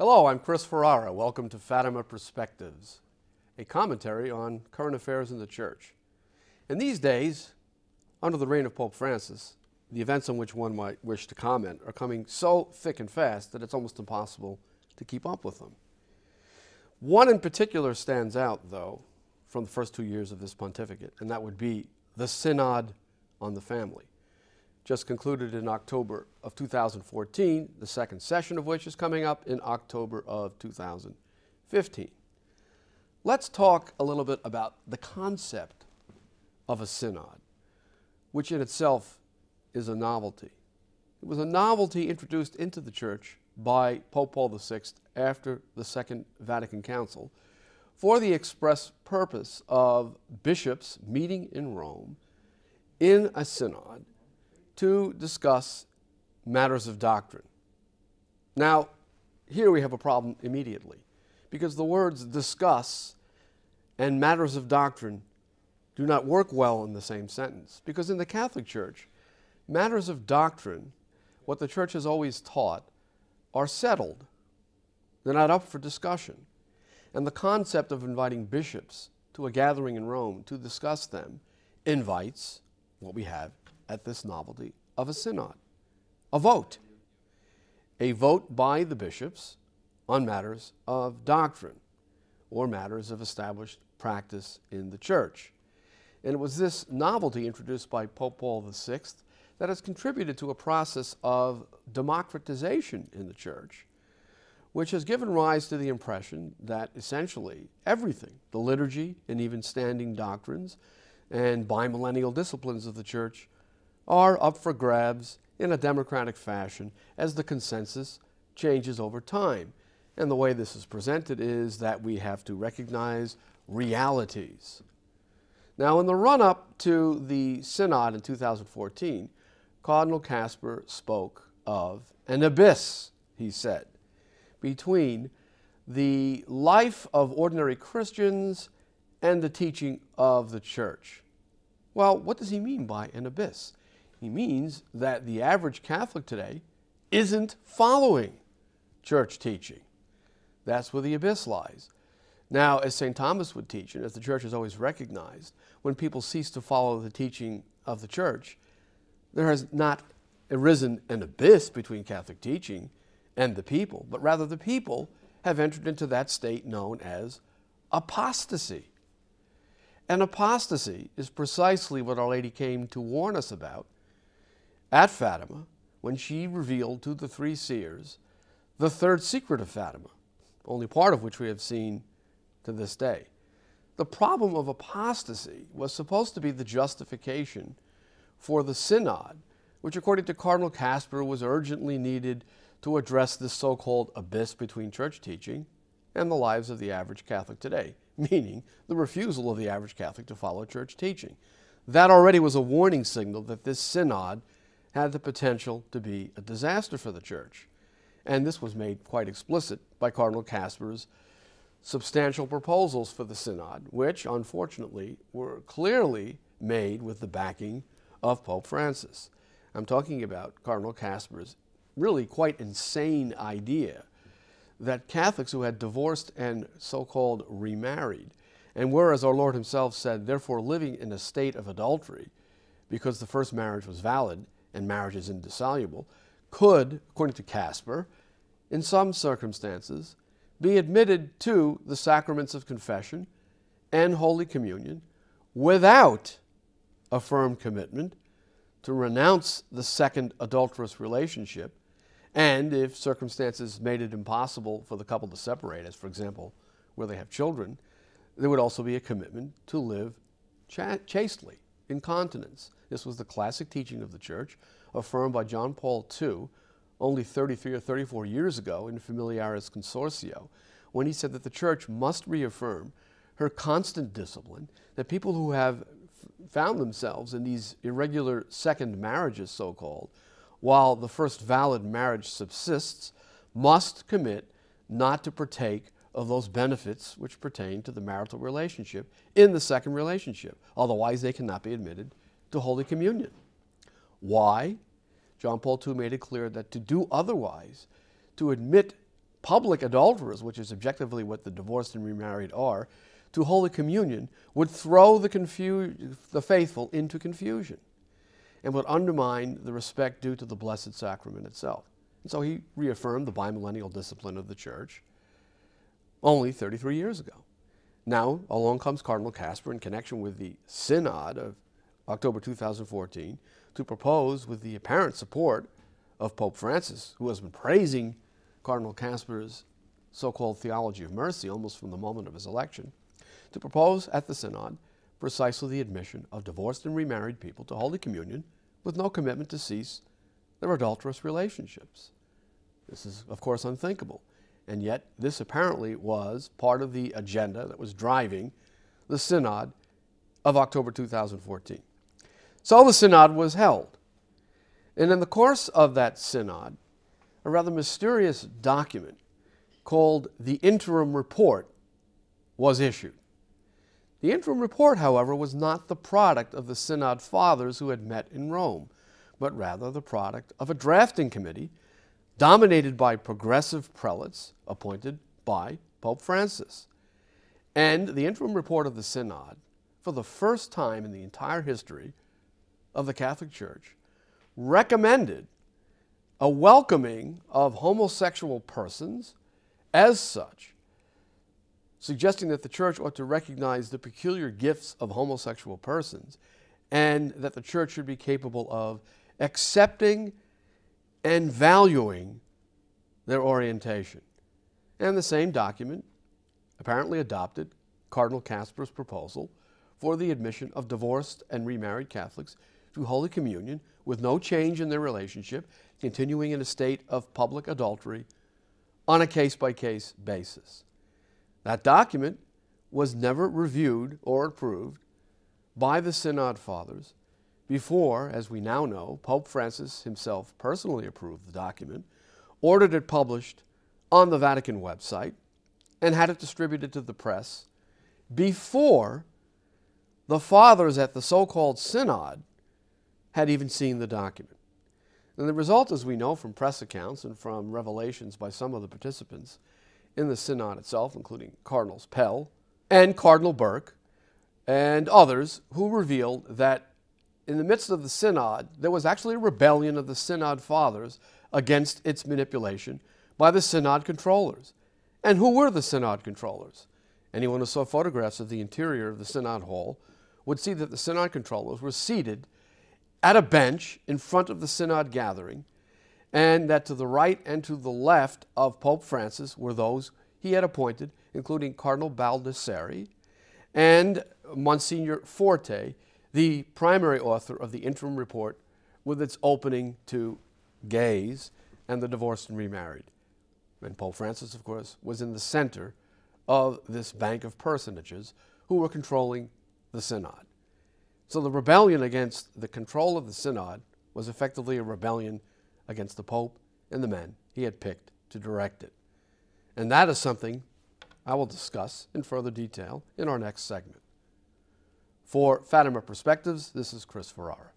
Hello, I'm Chris Ferrara. Welcome to Fatima Perspectives, a commentary on current affairs in the Church. In these days, under the reign of Pope Francis, the events on which one might wish to comment are coming so thick and fast that it's almost impossible to keep up with them. One in particular stands out, though, from the first 2 years of this pontificate, and that would be the Synod on the Family, just concluded in October of 2014, the second session of which is coming up in October of 2015. Let's talk a little bit about the concept of a synod, which in itself is a novelty. It was a novelty introduced into the Church by Pope Paul VI after the Second Vatican Council for the express purpose of bishops meeting in Rome in a synod to discuss matters of doctrine. Now, here we have a problem immediately, because the words discuss and matters of doctrine do not work well in the same sentence. Because in the Catholic Church, matters of doctrine, what the Church has always taught, are settled. They're not up for discussion. And the concept of inviting bishops to a gathering in Rome to discuss them invites what we have at this novelty of a synod, a vote by the bishops on matters of doctrine or matters of established practice in the Church. And it was this novelty introduced by Pope Paul VI that has contributed to a process of democratization in the Church, which has given rise to the impression that essentially everything, the liturgy and even standing doctrines and bimillennial disciplines of the Church, are up for grabs in a democratic fashion as the consensus changes over time. And the way this is presented is that we have to recognize realities. Now, in the run-up to the Synod in 2014, Cardinal Kasper spoke of an abyss, he said, between the life of ordinary Christians and the teaching of the Church. Well, what does he mean by an abyss? He means that the average Catholic today isn't following Church teaching. That's where the abyss lies. Now, as St. Thomas would teach, and as the Church has always recognized, when people cease to follow the teaching of the Church, there has not arisen an abyss between Catholic teaching and the people, but rather the people have entered into that state known as apostasy. And apostasy is precisely what Our Lady came to warn us about at Fatima when she revealed to the three seers the third secret of Fatima, only part of which we have seen to this day. The problem of apostasy was supposed to be the justification for the Synod, which according to Cardinal Kasper was urgently needed to address this so-called abyss between Church teaching and the lives of the average Catholic today, meaning the refusal of the average Catholic to follow Church teaching. That already was a warning signal that this Synod had the potential to be a disaster for the Church. And this was made quite explicit by Cardinal Kasper's substantial proposals for the Synod, which, unfortunately, were clearly made with the backing of Pope Francis. I'm talking about Cardinal Kasper's really quite insane idea that Catholics who had divorced and so-called remarried, and were, as our Lord himself said, therefore living in a state of adultery because the first marriage was valid and marriage is indissoluble, could, according to Kasper, in some circumstances, be admitted to the sacraments of confession and Holy Communion without a firm commitment to renounce the second adulterous relationship, and if circumstances made it impossible for the couple to separate, as for example, where they have children, there would also be a commitment to live chastely, in continence. This was the classic teaching of the Church, affirmed by John Paul II only 33 or 34 years ago in Familiaris Consortio, when he said that the Church must reaffirm her constant discipline, that people who have found themselves in these irregular second marriages, so-called, while the first valid marriage subsists, must commit not to partake of those benefits which pertain to the marital relationship in the second relationship. Otherwise, they cannot be admitted to Holy Communion. Why? John Paul II made it clear that to do otherwise, to admit public adulterers, which is objectively what the divorced and remarried are, to Holy Communion would throw the faithful into confusion and would undermine the respect due to the Blessed Sacrament itself. And so he reaffirmed the bimillennial discipline of the Church only 33 years ago. Now, along comes Cardinal Kasper in connection with the Synod of October 2014 to propose, with the apparent support of Pope Francis, who has been praising Cardinal Kasper's so-called theology of mercy almost from the moment of his election, to propose at the Synod precisely the admission of divorced and remarried people to Holy Communion with no commitment to cease their adulterous relationships. This is, of course, unthinkable. And yet, this apparently was part of the agenda that was driving the Synod of October 2014. So the Synod was held. And in the course of that Synod, a rather mysterious document called the Interim Report was issued. The Interim Report, however, was not the product of the Synod Fathers who had met in Rome, but rather the product of a drafting committee dominated by progressive prelates appointed by Pope Francis. And the Interim Report of the Synod, for the first time in the entire history of the Catholic Church, recommended a welcoming of homosexual persons as such, suggesting that the Church ought to recognize the peculiar gifts of homosexual persons and that the Church should be capable of accepting and valuing their orientation. And the same document apparently adopted Cardinal Kasper's proposal for the admission of divorced and remarried Catholics to Holy Communion with no change in their relationship, continuing in a state of public adultery on a case-by-case basis. That document was never reviewed or approved by the Synod Fathers before, as we now know, Pope Francis himself personally approved the document, ordered it published on the Vatican website, and had it distributed to the press before the Fathers at the so-called Synod had even seen the document. And the result, as we know from press accounts and from revelations by some of the participants in the Synod itself, including Cardinals Pell and Cardinal Burke and others, who revealed that in the midst of the Synod, there was actually a rebellion of the Synod Fathers against its manipulation by the Synod controllers. And who were the Synod controllers? Anyone who saw photographs of the interior of the Synod Hall would see that the Synod controllers were seated at a bench in front of the Synod gathering, and that to the right and to the left of Pope Francis were those he had appointed, including Cardinal Baldassarre and Monsignor Forte, the primary author of the Interim Report with its opening to gays and the divorced and remarried. And Pope Francis, of course, was in the center of this bank of personages who were controlling the Synod. So the rebellion against the control of the Synod was effectively a rebellion against the Pope and the men he had picked to direct it. And that is something I will discuss in further detail in our next segment. For Fatima Perspectives, this is Chris Ferrara.